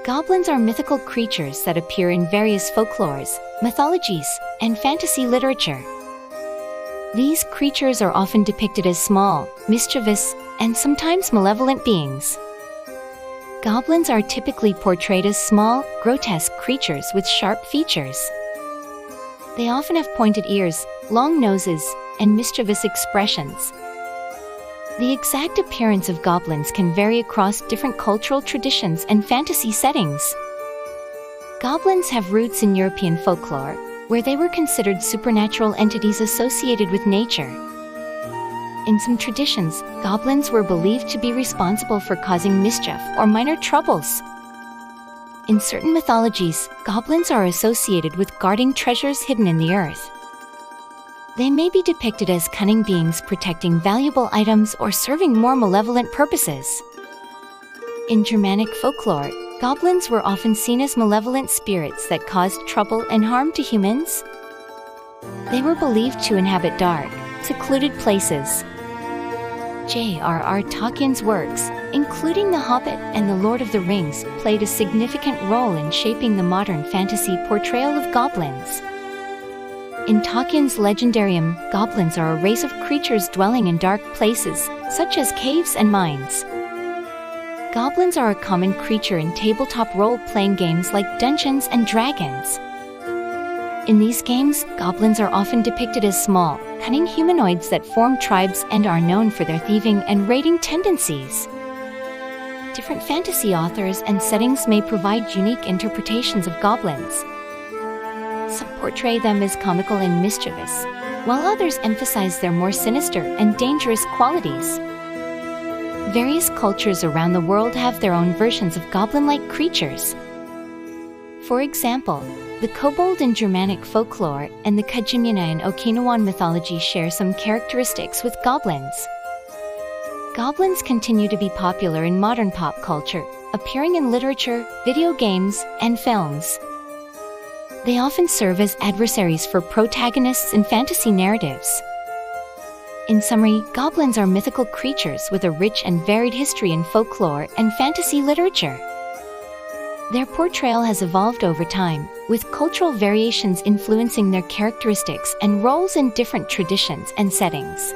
Goblins are mythical creatures that appear in various folklores, mythologies, and fantasy literature. These creatures are often depicted as small, mischievous, and sometimes malevolent beings. Goblins are typically portrayed as small, grotesque creatures with sharp features. They often have pointed ears, long noses, and mischievous expressions. The exact appearance of goblins can vary across different cultural traditions and fantasy settings. Goblins have roots in European folklore, where they were considered supernatural entities associated with nature. In some traditions, goblins were believed to be responsible for causing mischief or minor troubles. In certain mythologies, goblins are associated with guarding treasures hidden in the earth. They may be depicted as cunning beings protecting valuable items or serving more malevolent purposes. In Germanic folklore, goblins were often seen as malevolent spirits that caused trouble and harm to humans. They were believed to inhabit dark, secluded places. J.R.R. Tolkien's works, including The Hobbit and The Lord of the Rings, played a significant role in shaping the modern fantasy portrayal of goblins. In Tolkien's Legendarium, goblins are a race of creatures dwelling in dark places, such as caves and mines. Goblins are a common creature in tabletop role-playing games like Dungeons & Dragons. In these games, goblins are often depicted as small, cunning humanoids that form tribes and are known for their thieving and raiding tendencies. Different fantasy authors and settings may provide unique interpretations of goblins. Some portray them as comical and mischievous, while others emphasize their more sinister and dangerous qualities. Various cultures around the world have their own versions of goblin-like creatures. For example, the kobold in Germanic folklore and the Kajimina in Okinawan mythology share some characteristics with goblins. Goblins continue to be popular in modern pop culture, appearing in literature, video games, and films. They often serve as adversaries for protagonists in fantasy narratives. In summary, goblins are mythical creatures with a rich and varied history in folklore and fantasy literature. Their portrayal has evolved over time, with cultural variations influencing their characteristics and roles in different traditions and settings.